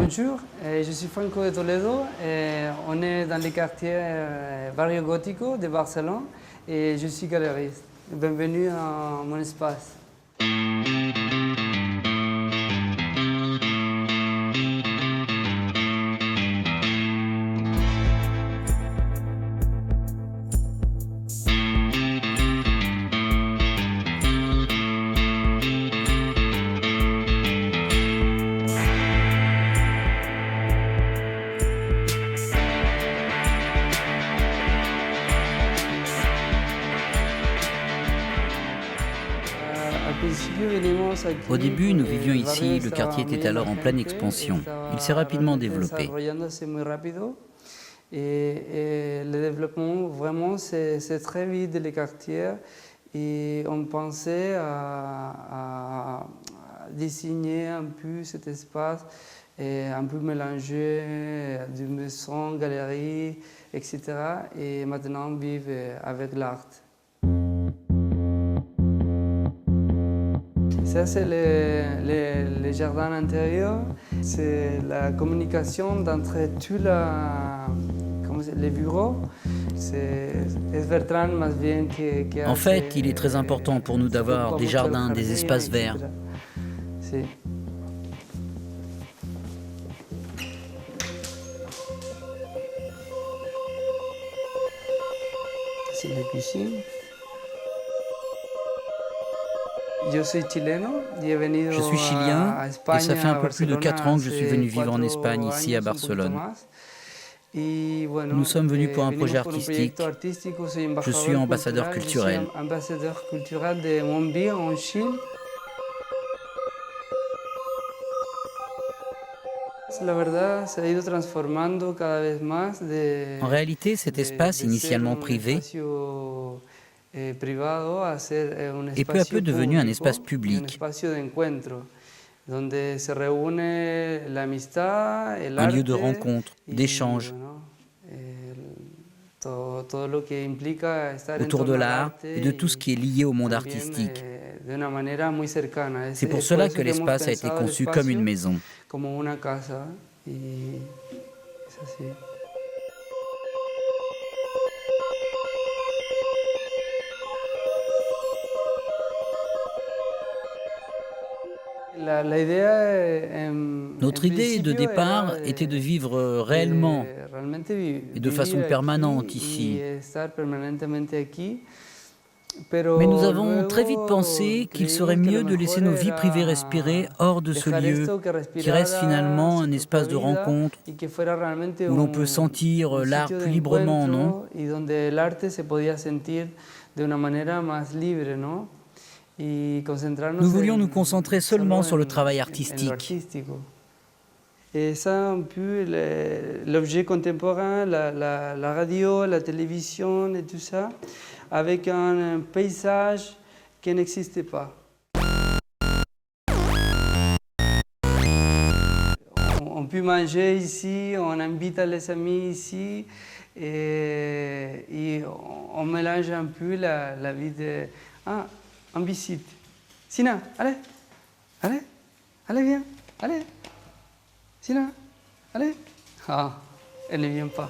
bonjour, je suis Franco de Toledo. On est dans le quartier Barrio Gótico de Barcelone et je suis galeriste. Bienvenue à mon espace. Au début, nous vivions ici, le quartier était alors en pleine expansion. Il s'est rapidement développé. Et le développement, vraiment, c'est très vite le quartier. Et on pensait à dessiner un peu cet espace, et un peu mélanger de maisons, galeries, etc. Et maintenant, vivre avec l'art. Ça, c'est le jardin intérieur. C'est la communication entre tous les bureaux. C'est Bertrand, qui En fait, il est très important pour nous d'avoir des jardins, des espaces verts. Si. C'est la cuisine. Je suis chilien et ça fait un peu plus de 4 ans que je suis venu vivre en Espagne, ici à Barcelone. Nous sommes venus pour un projet artistique. Je suis ambassadeur culturel. Ambassadeur culturel de mon vie en Chine. En réalité, cet espace, initialement privé, est peu à peu devenu un espace public, un lieu de rencontre, d'échange, autour de l'art et de tout ce qui est lié au monde artistique. C'est pour cela que l'espace a été conçu comme une maison. Notre idée de départ était de vivre réellement et de façon permanente ici. Mais nous avons très vite pensé qu'il serait mieux de laisser nos vies privées respirer hors de ce lieu, qui reste finalement un espace de rencontre, où l'on peut sentir l'art plus librement, non ? Nous voulions nous concentrer seulement sur le travail artistique. Et ça, un peu, l'objet contemporain, la radio, la télévision et tout ça, avec un paysage qui n'existait pas. On peut manger ici, on invite les amis ici, et on mélange un peu la vie de... Ah, en visite. Sina, allez, viens, allez. Sina, allez. Ah, elle ne vient pas.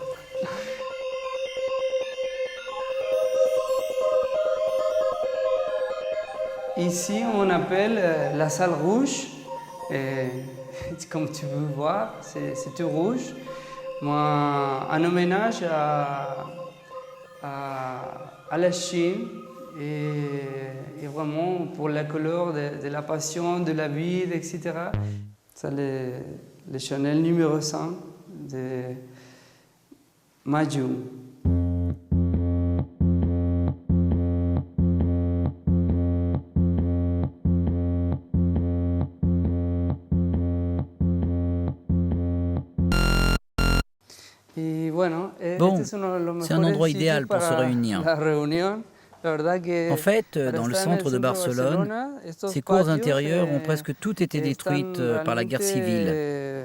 Ici, on appelle la salle rouge. Comme tu peux voir, c'est tout rouge. Moi, un hommage à la Chine. Et vraiment pour la couleur de la passion, de la vie, etc. C'est le Chanel numéro 100 de Majou. Bon, c'est un endroit idéal pour se réunir. En fait, dans le centre de Barcelone, ces cours intérieures ont presque toutes été détruites par la guerre civile. Et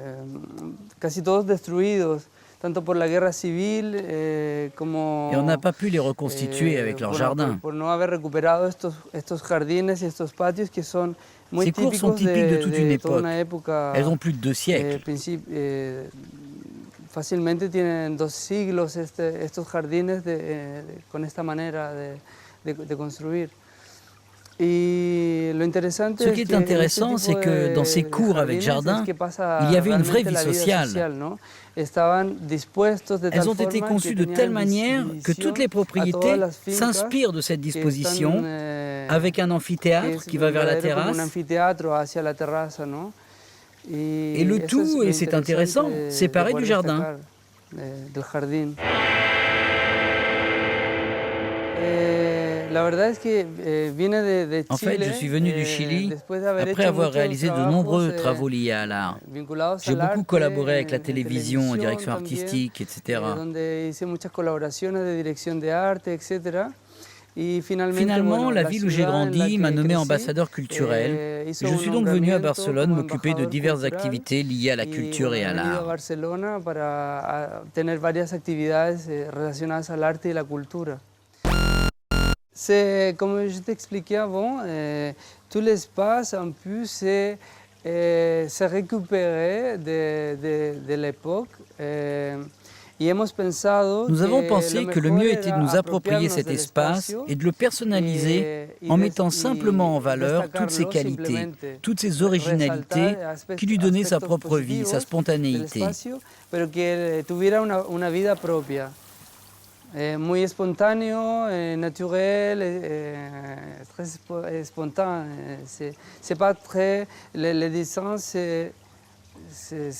on n'a pas pu les reconstituer avec leurs jardins. Ces cours sont typiques de toute une époque. Elles ont plus de 2 siècles. Fácilmente tienen 2 siglos estos jardines con esta manera de construir. Ce qui est intéressant, c'est que dans ces cours avec jardin, il y avait une vraie vie sociale. Elles ont été conçues de telle manière que toutes les propriétés s'inspirent de cette disposition, avec un amphithéâtre qui va vers la terrasse. Et le tout, et c'est intéressant, séparé du jardin. En fait, je suis venu du Chili après avoir réalisé de nombreux travaux liés à l'art. J'ai beaucoup collaboré avec la télévision en direction artistique, etc. Finalement, la ville où j'ai grandi m'a nommé ambassadeur culturel. Je suis donc venu à Barcelone m'occuper de diverses activités liées à la culture et à l'art. C'est, comme je t'expliquais avant, tout l'espace en plus c'est récupéré de l'époque. Nous avons pensé que le mieux était de nous approprier cet espace et de le personnaliser en mettant simplement en valeur toutes ses qualités, toutes ses originalités qui lui donnaient sa propre vie, sa spontanéité. Muy espontáneo, naturel, très spontané. C'est pas très. Les dessins, c'est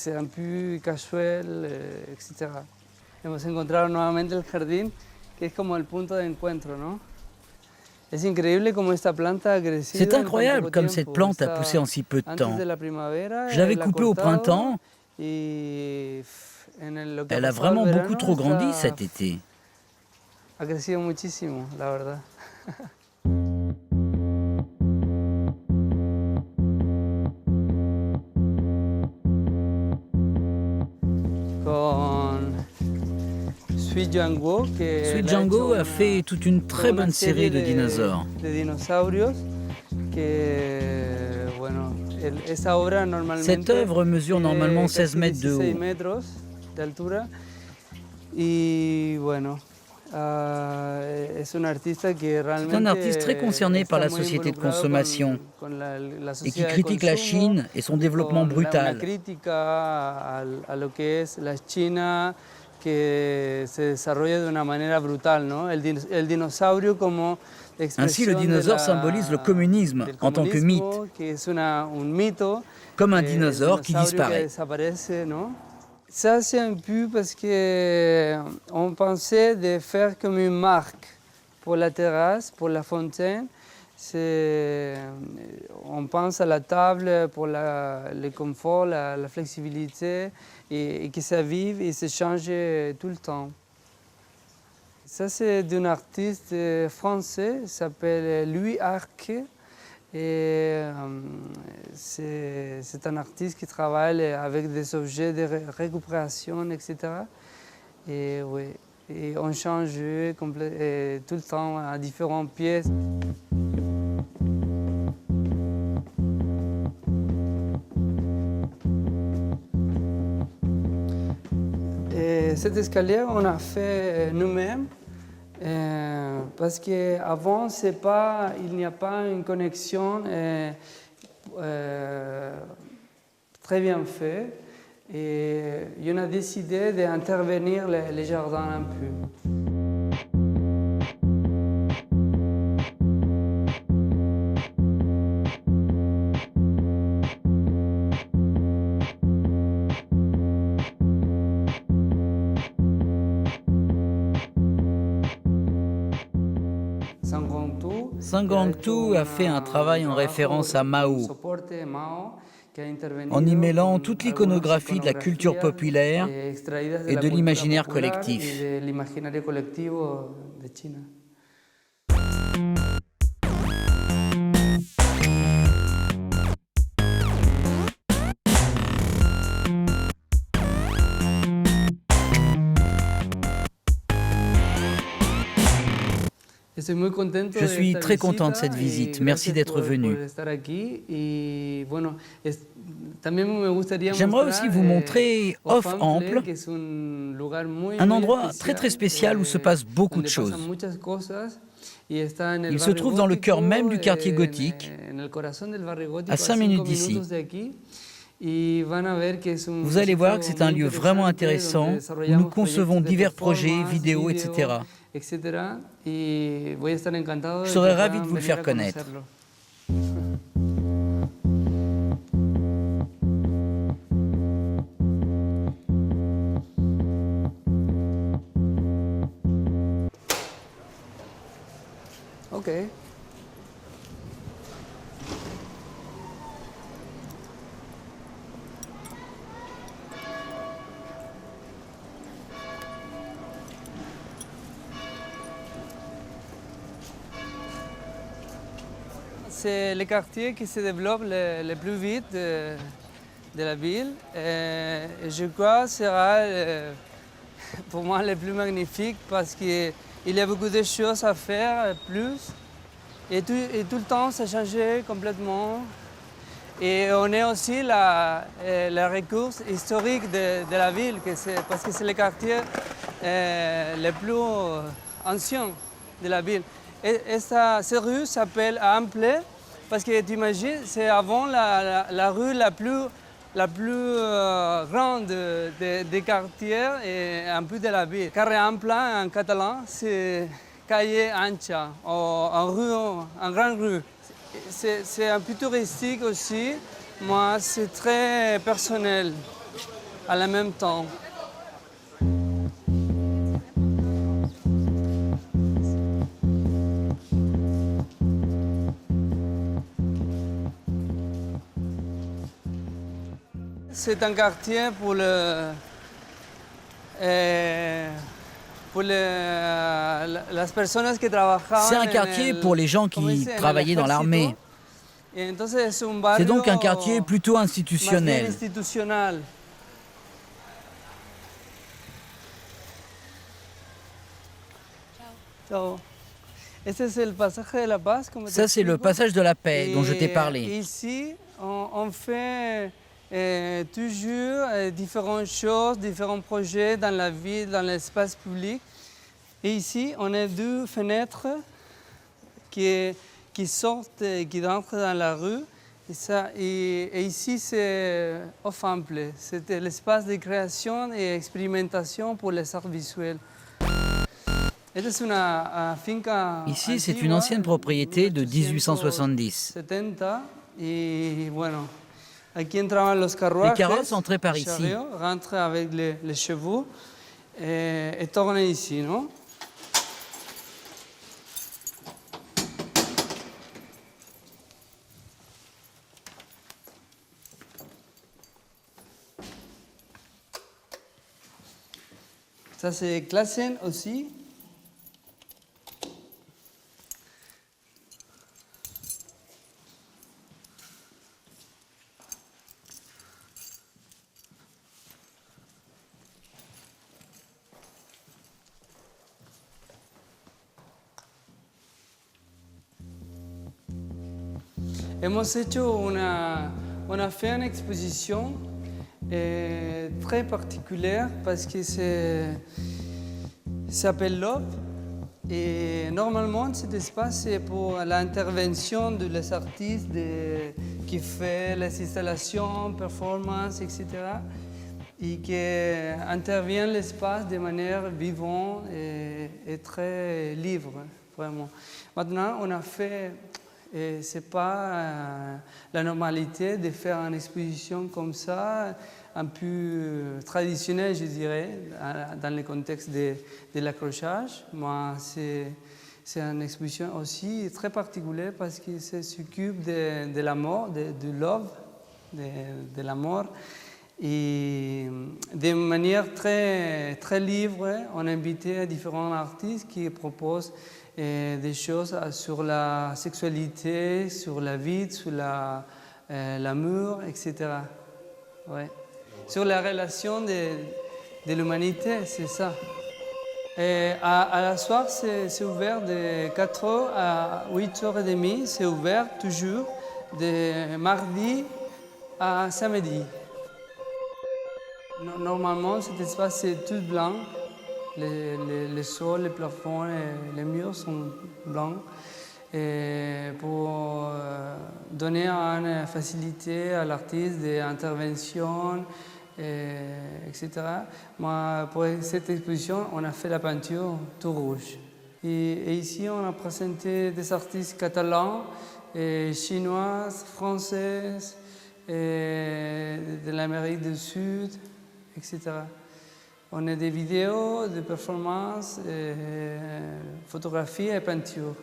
un peu casual, etc. Hemos encontrado nuevamente el jardín, que es como el punto de encuentro, ¿no? Es increíble como esta planta ha crecido. C'est incroyable comme cette plante a poussé en si peu de temps. Je l'avais coupée au printemps. Elle a vraiment beaucoup trop grandi cet été. Ha crecido muchísimo, la verdad. Sweet Django a fait toute une très bonne série de dinosaures. Cette œuvre mesure normalement 16 mètres de haut. C'est un artiste très concerné par la société de consommation et qui critique la Chine et son développement brutal. Ainsi, le dinosaure symbolise le communisme en tant que mythe, comme un dinosaure qui disparaît. Ça, c'est un peu parce qu'on pensait de faire comme une marque pour la terrasse, pour la fontaine. On pense à la table pour le confort, la flexibilité et que ça vive et se change tout le temps. Ça, c'est d'un artiste français, il s'appelle Louis Arquet. Et c'est un artiste qui travaille avec des objets de récupération, etc. Et, oui, et on change tout le temps à différentes pièces. Et cet escalier, on a fait nous-mêmes. Parce qu'avant, il n'y a pas une connexion très bien faite. Et on a décidé d'intervenir les jardins un peu. Sangangtu a fait un travail en référence à Mao, en y mêlant toute l'iconographie de la culture populaire et de l'imaginaire collectif. Je suis très content de cette visite. Merci d'être venu. J'aimerais aussi vous montrer Off Ample, un endroit très spécial où se passe beaucoup de choses. Il se trouve dans le cœur même du quartier gothique, à 5 minutes d'ici. Vous allez voir que c'est un lieu vraiment intéressant où nous concevons divers projets, vidéos, etc. Je serais ravi de vous le faire connaître. Ok. C'est le quartier qui se développe le plus vite de la ville. Et je crois que ce sera pour moi le plus magnifique parce qu'il y a beaucoup de choses à faire, plus. Et tout le temps, ça a changé complètement. Et on est aussi la ressource historique de la ville, parce que c'est le quartier le plus ancien de la ville. Et cette rue s'appelle Ample, parce que tu imagines, c'est avant la rue la plus grande des quartiers et un peu de la ville. Carré Ample en catalan, c'est calle ancha, en grande rue. C'est un peu touristique aussi, mais c'est très personnel à la même temps. C'est un quartier pour les personnes qui travaillent. C'est un quartier pour les gens qui travaillaient dans l'armée. C'est donc un quartier plutôt institutionnel. Ciao. Ça, c'est le passage de la paix dont je t'ai parlé. Ici, on fait toujours différentes choses, différents projets dans la ville, dans l'espace public. Et ici, on a 2 fenêtres qui sortent et qui entrent dans la rue. Et ici, c'est Off Ample. C'était l'espace de création et expérimentation pour les arts visuels. Ici, c'est une ancienne propriété de 1870. Les carrosses entraient par ici. Rentrent avec les chevaux et tournent ici, non? Ça, c'est Klassen aussi. On a fait une exposition très particulière parce que ça s'appelle Love. Et normalement, cet espace c'est pour l'intervention des artistes qui font les installations, performances, etc. Et qui intervient l'espace de manière vivante et très libre, vraiment. Maintenant, on a fait... Et ce n'est pas la normalité de faire une exposition comme ça, un peu traditionnelle, je dirais, dans le contexte de l'accrochage. Mais c'est une exposition aussi très particulière parce que ça s'occupe de la mort, de love, de la mort. Et de manière très, très libre, on a invité différents artistes qui proposent des choses sur la sexualité, sur la vie, sur l'amour, etc. Ouais. Sur la relation de l'humanité, c'est ça. À la soirée, c'est ouvert de 4h à 8h30. C'est ouvert toujours de mardi à samedi. Normalement, cet espace est tout blanc. Les sols, les plafonds et les murs sont blancs. Et pour donner une facilité à l'artiste d'intervention, etc. Moi, pour cette exposition, on a fait la peinture tout rouge. Et ici, on a présenté des artistes catalans, chinoises, françaises, de l'Amérique du Sud, etc. On a des vidéos, des performances, photographies et peintures.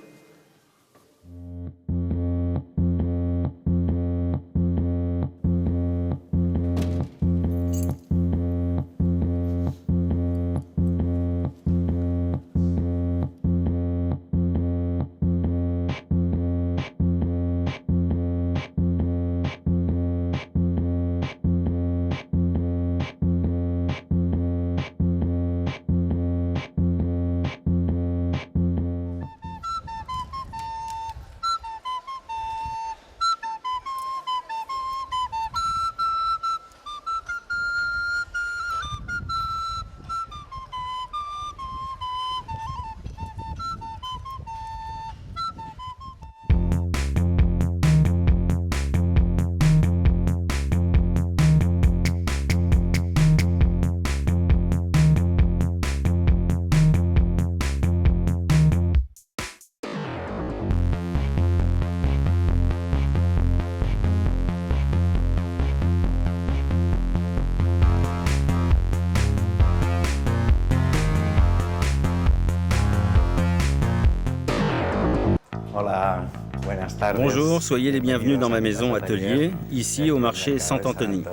Bonjour, soyez les bienvenus dans ma maison atelier, ici au marché Sant-Antoni.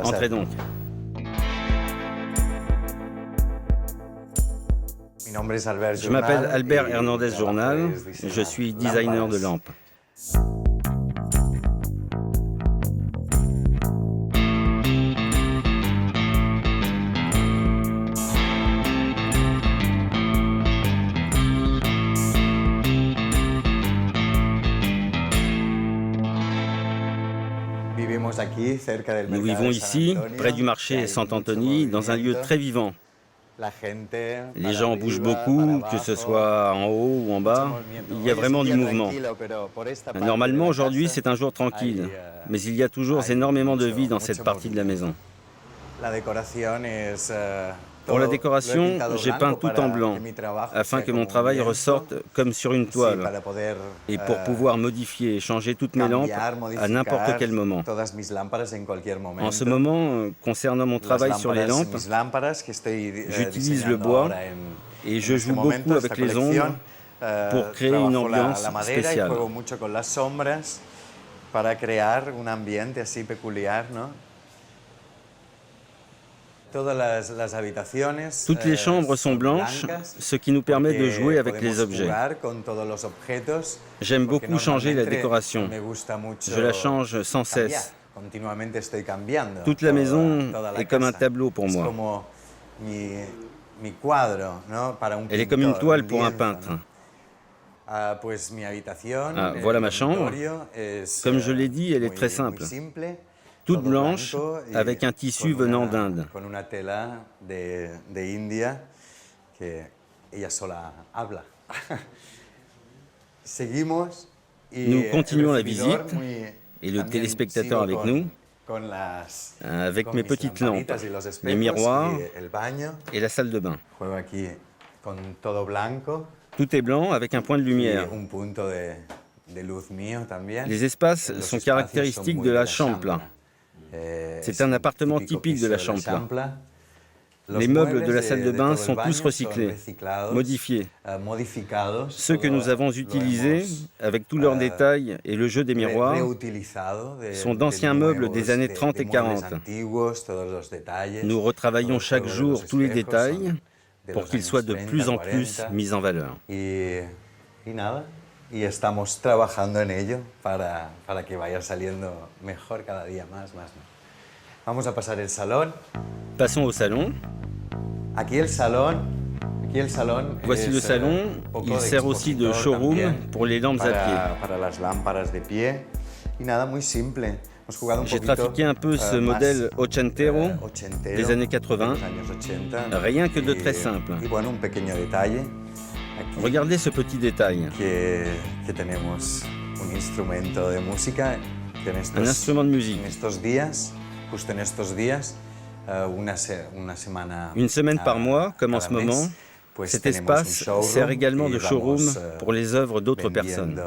Entrez donc. Je m'appelle Albert Hernandez Journal, je suis designer de lampes. Nous vivons ici, près du marché Sant-Antoni, dans un lieu très vivant. Les gens bougent beaucoup, que ce soit en haut ou en bas, il y a vraiment du mouvement. Normalement, aujourd'hui, c'est un jour tranquille, mais il y a toujours énormément de vie dans cette partie de la maison. Pour la décoration, j'ai peint tout en blanc, afin que mon travail ressorte comme sur une toile, et pour pouvoir modifier et changer toutes mes lampes à n'importe quel moment. En ce moment, concernant mon travail sur les lampes, j'utilise le bois et je joue beaucoup avec les ombres pour créer une ambiance spéciale. Toutes les chambres sont blanches, ce qui nous permet de jouer avec les objets. J'aime beaucoup changer la décoration. Je la change sans cesse. Toute la maison est comme un tableau pour moi. Elle est comme une toile pour un peintre. Voilà ma chambre. Comme je l'ai dit, elle est très simple. Toute blanche, avec un tissu venant d'Inde. Nous continuons la visite, et le téléspectateur avec nous, avec mes petites lampes, les miroirs et la salle de bain. Tout est blanc avec un point de lumière. Les espaces sont caractéristiques de la Champla. C'est un appartement typique de la Champla. Les meubles de la salle de bain sont tous recyclés, modifiés. Ceux que nous avons utilisés, avec tous leurs détails et le jeu des miroirs, sont d'anciens meubles des années 30 et 40. Nous retravaillons chaque jour tous les détails pour qu'ils soient de plus en plus mis en valeur. Y estamos trabajando en ello para que vaya saliendo mejor cada día más. Vamos a pasar el salón. Passons au salon. Aquí el salón, aquí Voici le salon. Il sert aussi de showroom pour les lampes à pied. J'ai trafiqué un peu ce modèle ochentero des années 80, rien que de très simple. Regardez ce petit détail. Un instrument de musique. Une semaine par mois, comme en ce moment, cet espace sert également de showroom pour les œuvres d'autres personnes.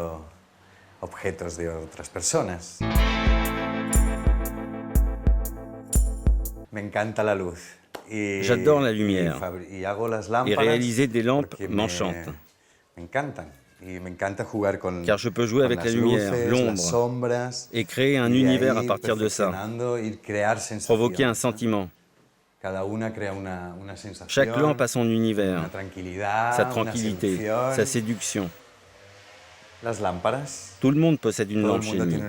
J'adore la lumière et réaliser des lampes m'enchante. Car je peux jouer avec la lumière, l'ombre et créer un univers à partir de ça, provoquer un sentiment. Chaque lampe a son univers, sa tranquillité, sa séduction. Tout le monde possède une lampe chez lui.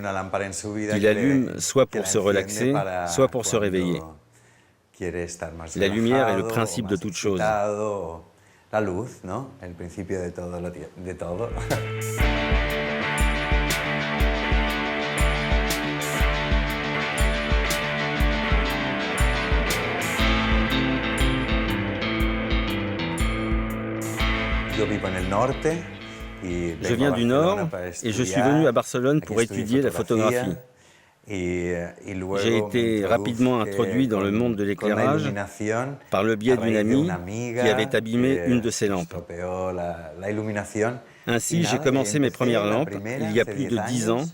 Il allume soit pour se relaxer, soit pour se réveiller. La lumière est le principe de toute chose. La luz, ¿no? El principio de todo. Je viens du Nord et je suis venu à Barcelone pour étudier la photographie. J'ai été rapidement introduit dans le monde de l'éclairage par le biais d'une amie qui avait abîmé une de ses lampes. Ainsi, j'ai commencé mes premières lampes il y a plus de 10 ans,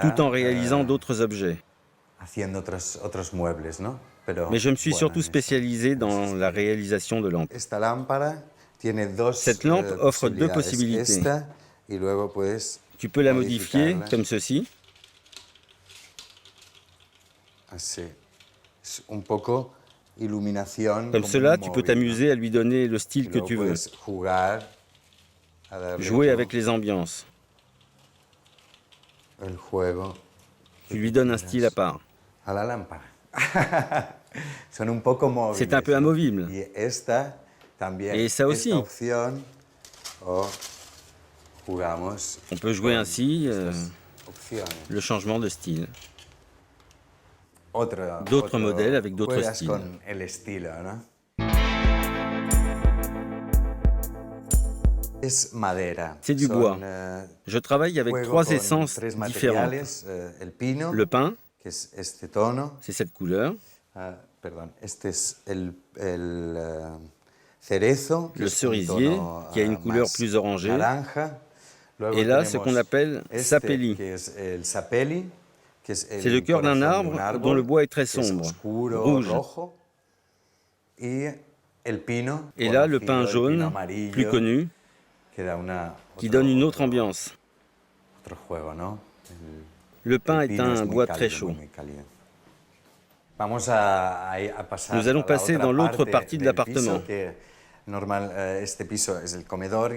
tout en réalisant d'autres objets. Mais je me suis surtout spécialisé dans la réalisation de lampes. Cette lampe offre deux possibilités. Tu peux la modifier comme ceci. Comme cela, tu peux t'amuser à lui donner le style que tu veux. Jouer avec les ambiances. Tu lui donnes un style à part. C'est un peu amovible. Et ça aussi. On peut jouer ainsi le changement de style. D'autres modèles avec d'autres styles. C'est du bois. Je travaille avec 3 essences différentes. Le pin, c'est cette couleur. Le cerisier, qui a une couleur plus orangée. Et là, ce qu'on appelle sapelli. C'est le cœur d'un arbre dont le bois est très sombre, rouge. Et là, le pin jaune, plus connu, qui donne une autre ambiance. Le pin est un bois très chaud. Nous allons passer dans l'autre partie de l'appartement.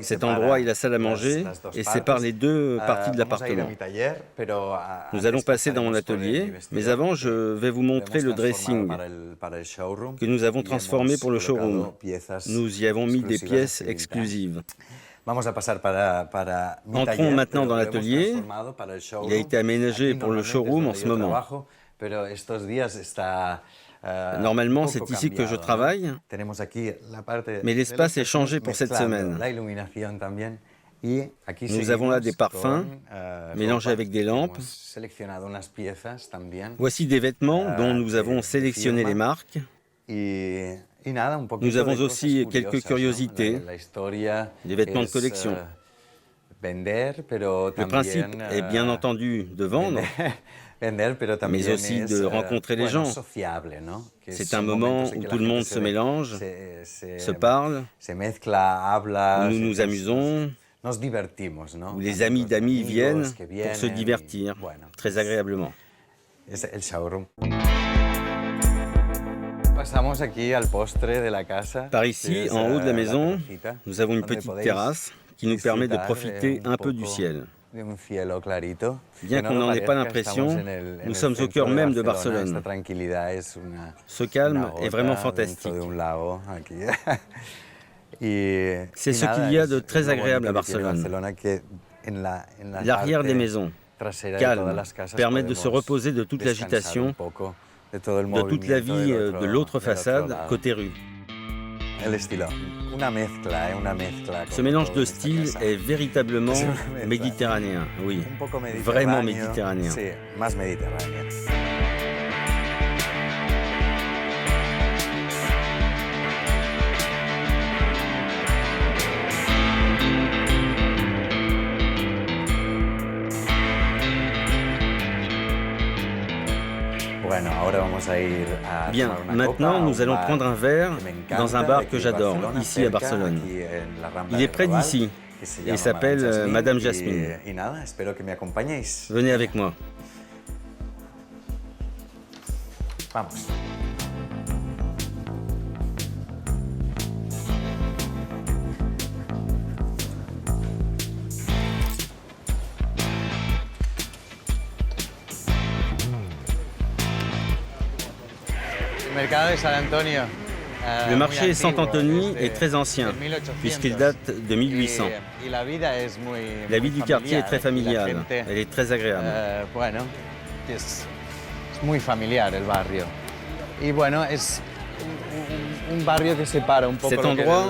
Cet endroit est la salle à manger et sépare les deux parties de l'appartement. Nous allons passer dans mon atelier, mais avant, je vais vous montrer le dressing que nous avons transformé pour le showroom. Nous y avons mis des pièces exclusives. Entrons maintenant dans l'atelier. Il a été aménagé pour le showroom en ce moment. Normalement, c'est ici que je travaille, mais l'espace est changé pour cette semaine. Nous avons là des parfums mélangés avec des lampes. Voici des vêtements dont nous avons sélectionné les marques. Nous avons aussi quelques curiosités, des vêtements de collection. Le principe est bien entendu de vendre, mais aussi de rencontrer les gens. C'est un moment où tout le monde se mélange, se parle, où nous nous amusons, où les amis d'amis viennent pour se divertir très agréablement. Par ici, en haut de la maison, nous avons une petite terrasse qui nous permet de profiter un peu du ciel. Bien qu'on n'en ait pas l'impression, nous sommes au cœur même de Barcelone. Ce calme est vraiment fantastique. C'est ce qu'il y a de très agréable à Barcelone. L'arrière des maisons, calme, permet de se reposer de toute l'agitation, de toute la vie de l'autre façade, côté rue. Ce mélange de styles est véritablement méditerranéen, oui, vraiment méditerranéen. Bien, maintenant nous allons prendre un verre dans un bar que j'adore, ici à Barcelone. Il est près d'ici et s'appelle Madame Jasmine. Venez avec moi. Le marché Sant-Antoni est très ancien, puisqu'il date de 1800. La vie du quartier est très familiale, elle est très agréable. Cet endroit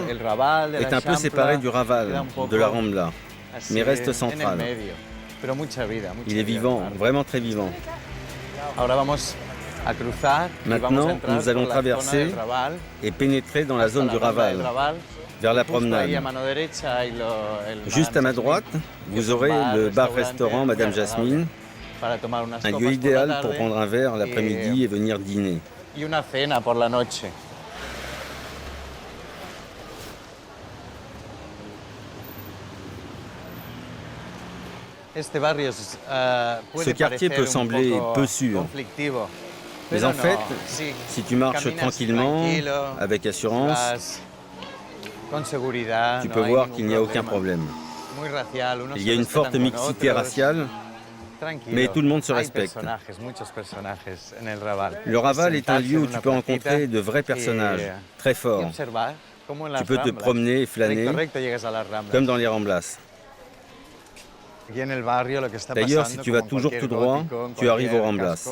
est un peu séparé du Raval, de la Rambla, mais reste central. Il est vivant, vraiment très vivant. Maintenant, nous allons traverser et pénétrer dans la zone du Raval, vers la promenade. Juste à ma droite, vous aurez le bar-restaurant Madame Jasmine, un lieu idéal pour prendre un verre l'après-midi et venir dîner. Ce quartier peut sembler peu sûr. Mais en fait, si tu marches tranquillement, avec assurance, tu peux voir qu'il n'y a aucun problème. Il y a une forte mixité raciale, mais tout le monde se respecte. Le Raval est un lieu où tu peux rencontrer de vrais personnages, très forts. Tu peux te promener et flâner, comme dans les Ramblas. D'ailleurs, si tu vas toujours tout droit, tu arrives aux Ramblas.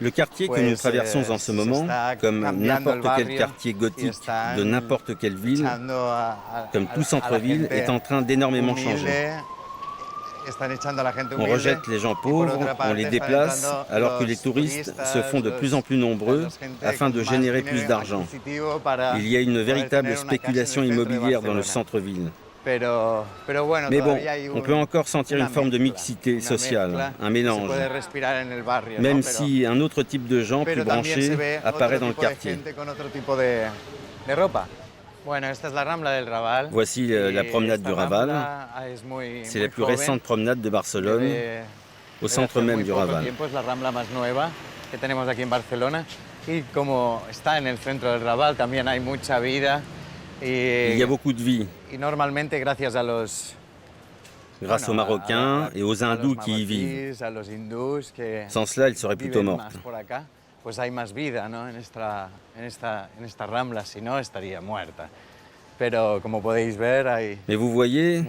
Le quartier que nous traversons en ce moment, comme n'importe quel quartier gothique de n'importe quelle ville, comme tout centre-ville, est en train d'énormément changer. On rejette les gens pauvres, on les déplace, alors que les touristes se font de plus en plus nombreux afin de générer plus d'argent. Il y a une véritable spéculation immobilière dans le centre-ville. Mais bon, on peut encore sentir une forme de mixité sociale, un mélange, même si un autre type de gens plus branchés apparaît dans le quartier. Voici la promenade du Raval. C'est la plus récente promenade de Barcelone, au centre même du Raval. Il y a beaucoup de vie, grâce aux Marocains et aux Hindous qui y vivent. Sans cela, ils seraient plutôt mortes. Mais vous voyez,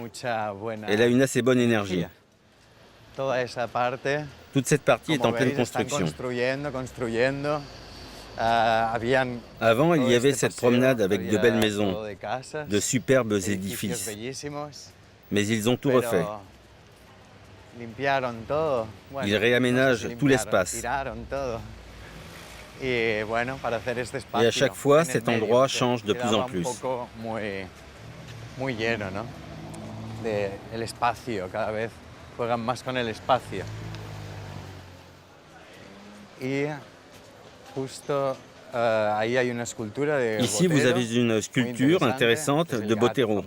elle a une assez bonne énergie. Toute cette partie est en pleine construction. Avant, il y avait cette promenade avec de belles maisons, de superbes édifices. Mais ils ont tout refait. Ils réaménagent tout l'espace. Et à chaque fois, cet endroit change de plus en plus. Ici, vous avez une sculpture intéressante de Botero.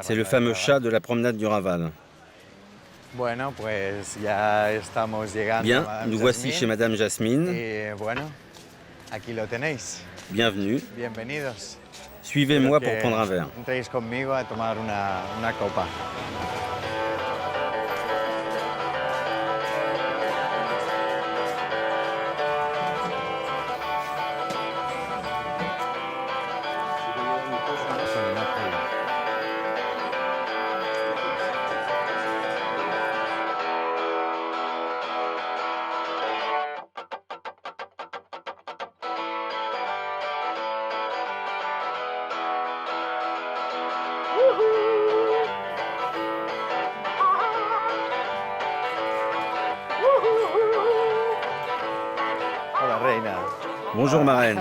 C'est le fameux chat de la promenade du Raval. Bien, nous voici chez Madame Jasmine. Bienvenue. Suivez-moi pour prendre un verre. Bonjour ma reine.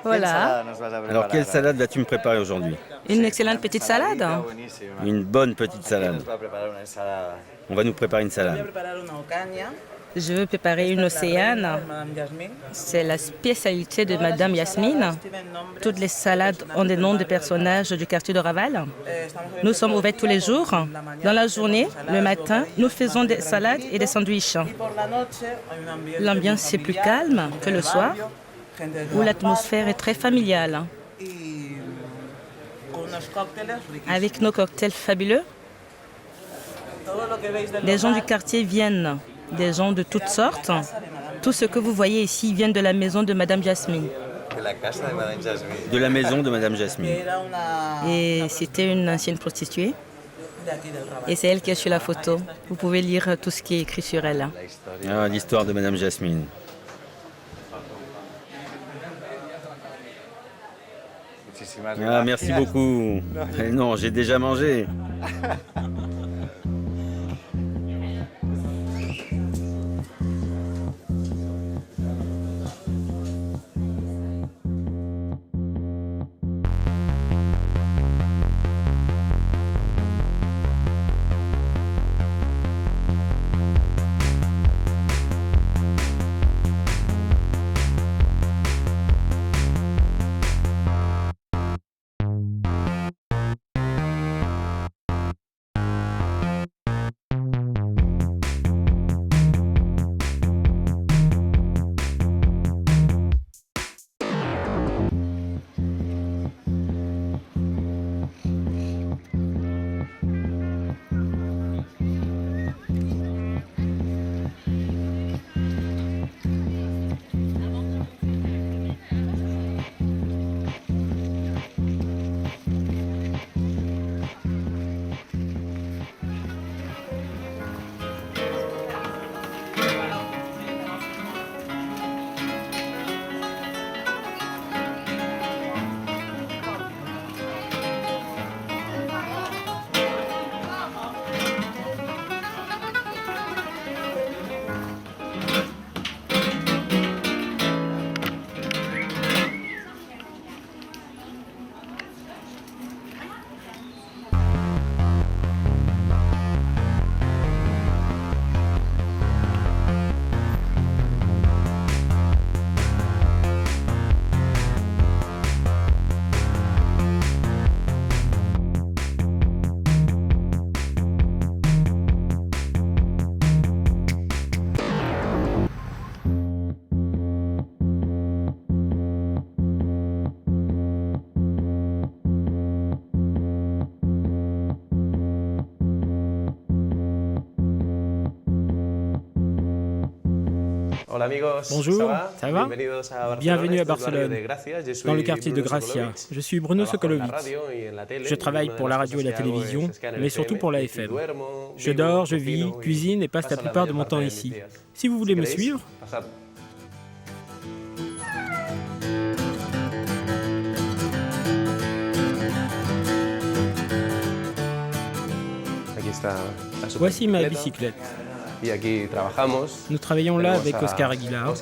Voilà, Alors quelle salade vas-tu me préparer aujourd'hui? une excellente petite salade. Une bonne petite salade. On va nous préparer une salade. Je veux préparer une océane. C'est la spécialité de Madame Yasmine. Toutes les salades ont des noms de personnages du quartier de Raval. Nous sommes ouverts tous les jours. Dans la journée, le matin, nous faisons des salades et des sandwichs. L'ambiance est plus calme que le soir, où l'atmosphère est très familiale. Avec nos cocktails fabuleux, les gens du quartier viennent, des gens de toutes sortes. Tout ce que vous voyez ici vient de la maison de Madame Jasmine. De la maison de Madame Jasmine. Et c'était une ancienne prostituée. Et c'est elle qui est sur la photo. Vous pouvez lire tout ce qui est écrit sur elle. Ah, l'histoire de Madame Jasmine. Ah, merci beaucoup. Non, j'ai déjà mangé. Bonjour, ça va? Bienvenue à Barcelone, dans le quartier de Gracia. Je suis Bruno Sokolovic. Je travaille pour la radio et la télévision, mais surtout pour la FM. Je dors, je vis, cuisine et passe la plupart de mon temps ici. Si vous voulez me suivre, voici ma bicyclette. Nous travaillons là avec Oscar Aguilar,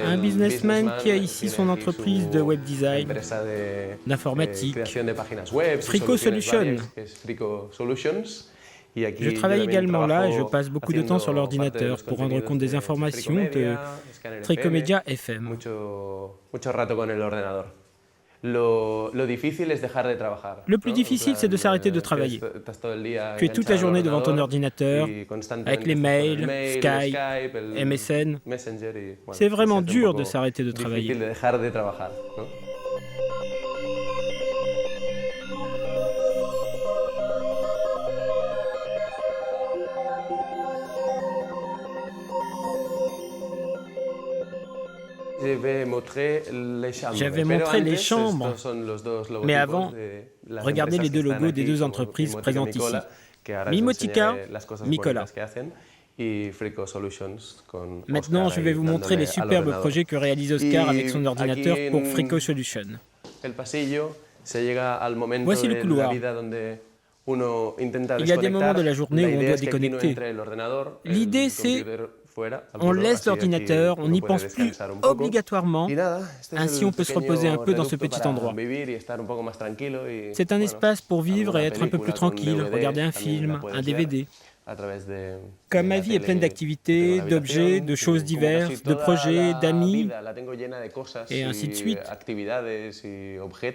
un businessman qui a ici son entreprise de web design, d'informatique, Frico Solutions. Je travaille également là et je passe beaucoup de temps sur l'ordinateur pour rendre compte des informations de Tricomedia FM. Le plus difficile, c'est de s'arrêter de travailler. Tu es toute la journée devant ton ordinateur, avec les mails, Skype, MSN. C'est vraiment dur de s'arrêter de travailler. J'avais montré les chambres, mais avant, regardez les deux logos des deux entreprises présentes ici. Mimotica, Nicolas. Maintenant, je vais vous montrer les superbes projets que réalise Oscar avec son ordinateur pour Frico Solutions. Voici le couloir. Il y a des moments de la journée où on doit déconnecter. L'idée, c'est On laisse l'ordinateur, on n'y pense plus obligatoirement. Ainsi, on peut se reposer un peu dans ce petit endroit. C'est un espace pour vivre et être un peu plus tranquille, regarder un film, un DVD. Comme ma vie est pleine d'activités, d'objets, de choses diverses, de projets, d'amis, et ainsi de suite,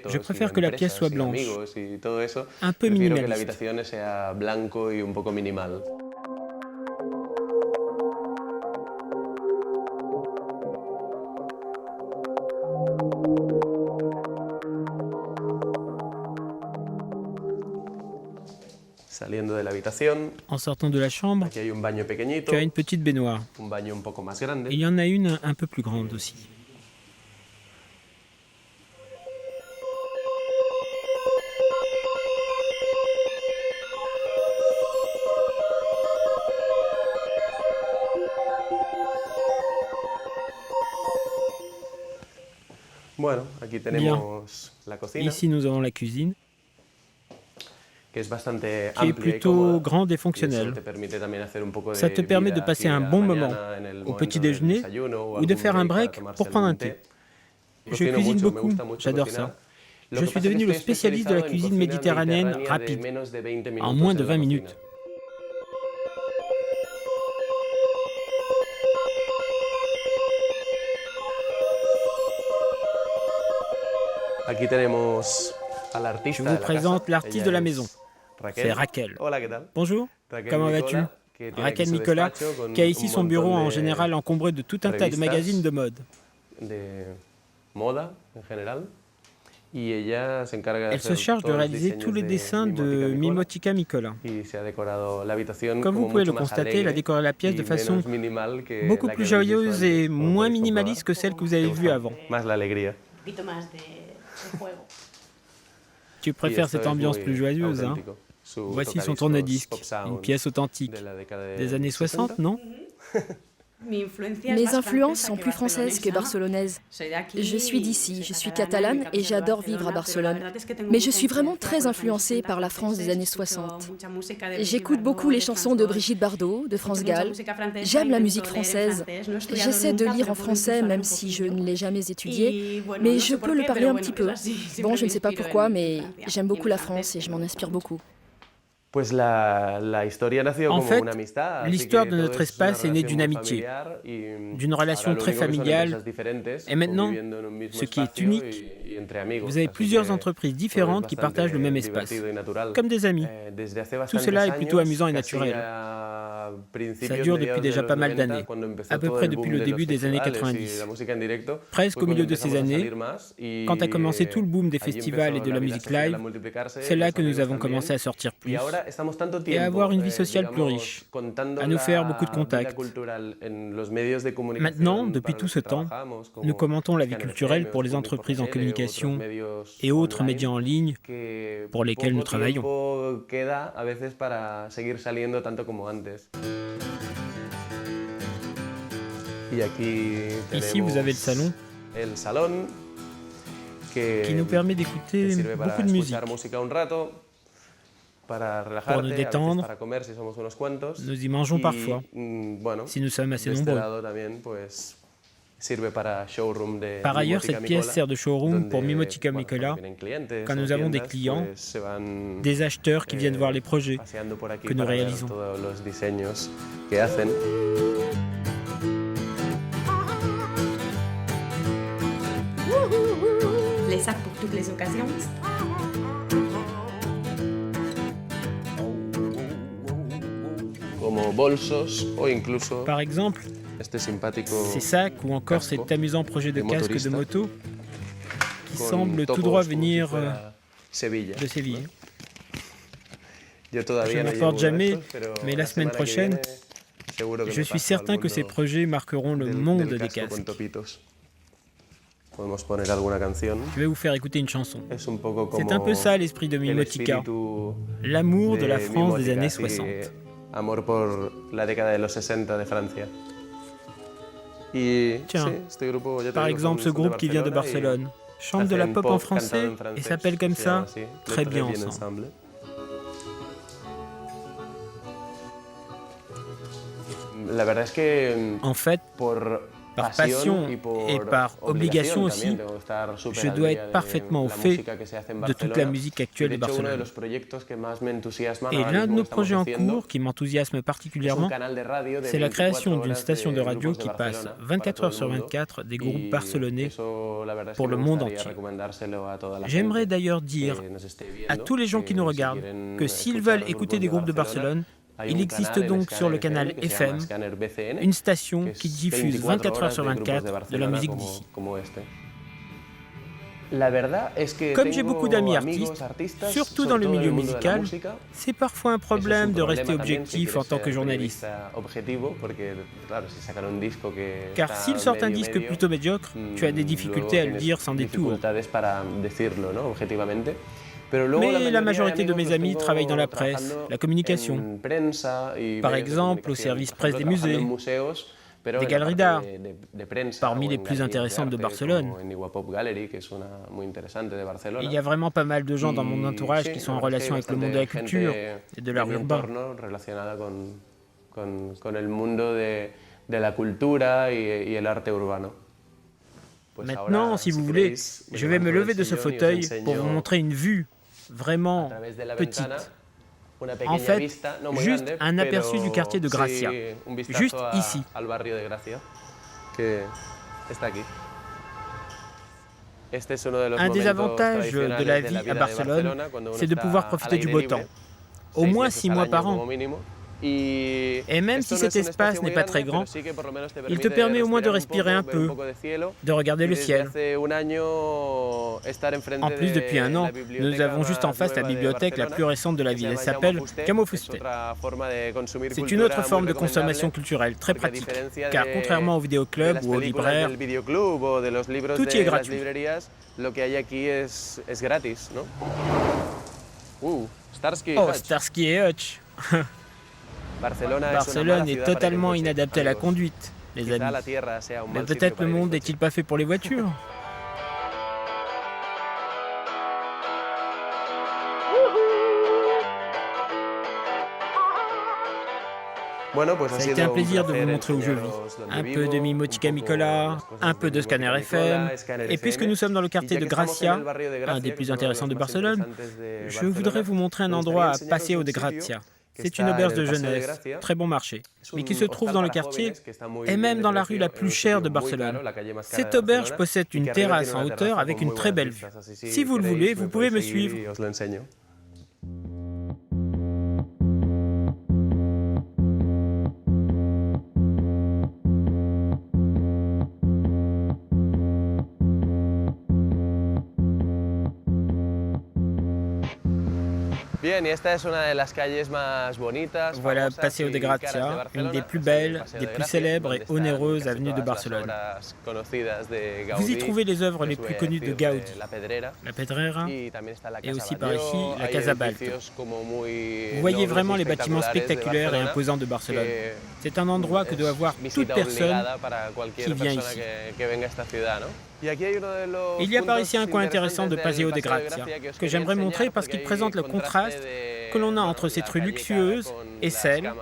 je préfère que la pièce soit blanche, un peu minimaliste. En sortant de la chambre, tu as une petite baignoire. Il y en a une un peu plus grande aussi. Bien. Ici, nous avons la cuisine, qui est plutôt grande et fonctionnelle. Ça te permet de passer un bon moment au petit déjeuner ou de faire un break pour prendre un thé. Je cuisine beaucoup, j'adore ça. Je suis devenu le spécialiste de la cuisine méditerranéenne rapide, en moins de 20 minutes. Je vous présente l'artiste de la maison. C'est Raquel. Bonjour, comment vas-tu? Raquel Nicolas, qui a ici son bureau en général encombré de tout un tas de magazines de mode. Elle se charge de réaliser tous les dessins de Mimotica Nicolas. Comme vous pouvez le constater, elle a décoré la pièce de façon beaucoup plus joyeuse et moins minimaliste que celle que vous avez vue avant. Tu préfères cette ambiance plus joyeuse, hein? Voici son tourne-disque, une pièce authentique. Des années 60, non? Mes influences sont plus françaises que barcelonaises. Je suis d'ici, je suis catalane et j'adore vivre à Barcelone. Mais je suis vraiment très influencée par la France des années 60. J'écoute beaucoup les chansons de Brigitte Bardot, de France Gall. J'aime la musique française. J'essaie de lire en français, même si je ne l'ai jamais étudié, mais je peux le parler un petit peu. Bon, je ne sais pas pourquoi, mais j'aime beaucoup la France et je m'en inspire beaucoup. En fait, l'histoire de notre espace est née d'une amitié, d'une relation très familiale, et maintenant, ce qui est unique, vous avez plusieurs entreprises différentes qui partagent le même espace, comme des amis. Tout cela est plutôt amusant et naturel. Ça dure depuis déjà pas mal d'années, à peu près depuis le début des années 90. Presque au milieu de ces années, quand a commencé tout le boom des festivals et de la musique live, c'est là que nous avons commencé à sortir plus et à avoir une vie sociale plus riche, à nous faire beaucoup de contacts. Maintenant, depuis tout ce temps, nous commentons la vie culturelle pour les entreprises en communication et autres médias en ligne pour lesquels nous travaillons. Ici, vous avez le salon qui nous permet d'écouter beaucoup de musique. Pour nous détendre, nous y mangeons parfois, si nous sommes assez nombreux. Par ailleurs, cette pièce sert de showroom pour Mimotica Nicolas quand nous avons des clients, des acheteurs qui viennent voir les projets que nous réalisons. Les sacs pour toutes les occasions. Par exemple, ces sacs ou encore cet amusant projet de casque de moto qui semble tout droit venir de Séville. Je n'en porte jamais, mais la semaine prochaine, je suis certain que ces projets marqueront le monde des casques. Je vais vous faire écouter une chanson. C'est un peu ça l'esprit de Mimotica, l'amour de la France des années 60. Amor por la década de los 60 de Francia. Tiens, par exemple, ce groupe qui vient de Barcelone chante de la pop en français et s'appelle comme ça Très bien ensemble. En fait, par passion et par obligation aussi, je dois être parfaitement au fait de toute la musique actuelle de Barcelone. Et l'un de nos projets en cours qui m'enthousiasme particulièrement, c'est la création d'une station de radio qui passe 24 heures sur 24 des groupes barcelonais pour le monde entier. J'aimerais d'ailleurs dire à tous les gens qui nous regardent que s'ils veulent écouter des groupes de Barcelone, il existe donc sur le canal FM une station qui diffuse 24 heures sur 24 de la musique d'ici. Comme j'ai beaucoup d'amis artistes, surtout dans le milieu musical, c'est parfois un problème de rester objectif en tant que journaliste. Car s'ils sortent un disque plutôt médiocre, tu as des difficultés à le dire sans détour. Mais la majorité de mes amis travaillent dans la presse, la communication. Par exemple, au service presse des musées, des galeries d'art, parmi les plus intéressantes de Barcelone. Il y a vraiment pas mal de gens dans mon entourage qui sont en relation avec le monde de la culture et de l'art urbain. Maintenant, si vous voulez, je vais me lever de ce fauteuil pour vous montrer une vue vraiment petite. En fait, juste un aperçu du quartier de Gracia, juste ici. Un des avantages de la vie à Barcelone, c'est de pouvoir profiter du beau temps, au moins 6 mois par an. Et même si cet espace n'est pas très grand, il te permet au moins de respirer un peu, de regarder le ciel. En plus, depuis un an, nous avons juste en face la bibliothèque la plus récente de la ville. Elle s'appelle Camo Fuster. C'est une autre forme de consommation culturelle, très pratique, car contrairement au vidéoclub ou aux libraires, tout y est gratuit. Oh, Starsky et Hutch. Barcelone est totalement inadapté à la conduite, les amis. Mais peut-être le monde n'est-il pas fait pour les voitures? Ça a été un plaisir de vous montrer où je vis. Un peu de Mimotica Mikola, un peu de Scanner FM. Et puisque nous sommes dans le quartier de Gracia, un des plus intéressants de Barcelone, je voudrais vous montrer un endroit à Paseo de Gracia. C'est une auberge de jeunesse, très bon marché, mais qui se trouve dans le quartier et même dans la rue la plus chère de Barcelone. Cette auberge possède une terrasse en hauteur avec une très belle vue. Si vous le voulez, vous pouvez me suivre. Voilà Paseo de Gracia, une des plus belles, des plus célèbres et onéreuses avenues de Barcelone. Vous y trouvez les œuvres les plus connues de Gaudí, la Pedrera, et aussi par ici la Casa Balto. Vous voyez vraiment les bâtiments spectaculaires et imposants de Barcelone. C'est un endroit que doit voir toute personne qui vient ici. Il y a par ici un coin intéressant de Paseo de Gracia que j'aimerais montrer parce qu'il présente le contraste que l'on a entre cette rue luxueuse et celle,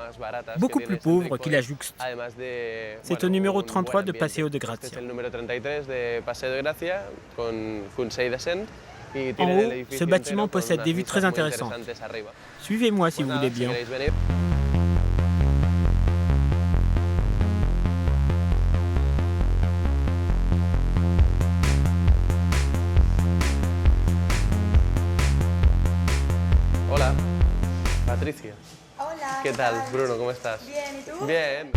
beaucoup plus pauvre, qui la jouxte. C'est au numéro 33 de Paseo de Gracia. En haut, ce bâtiment possède des vues très intéressantes. Suivez-moi si vous voulez bien. Hola, Patricia. Hola. ¿Qué tal, Bruno? ¿Cómo estás? Bien, ¿y tú? Bien.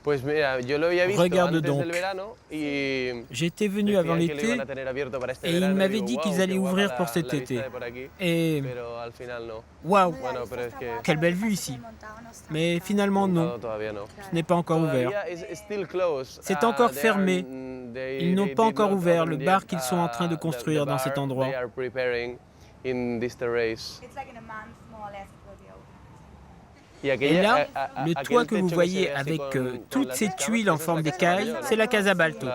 Regarde donc. J'étais venu avant l'été et ils m'avaient dit qu'ils allaient ouvrir pour cet été. Et waouh, quelle belle vue ici. Mais finalement non, ce n'est pas encore ouvert. C'est encore fermé. Ils n'ont pas encore ouvert le bar qu'ils sont en train de construire dans cet endroit. Et là, le toit que vous voyez avec toutes ces tuiles en forme d'écailles, c'est la Casa Balto.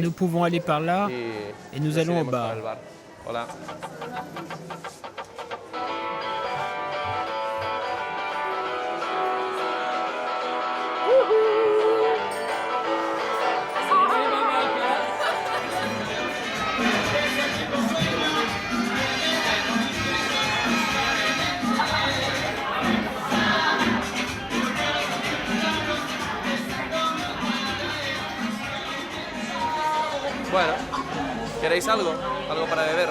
Nous pouvons aller par là et nous allons au bar. Bueno, ¿queréis algo? ¿Algo para beber?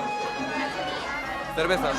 ¿Cervezas?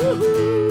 Woohoo!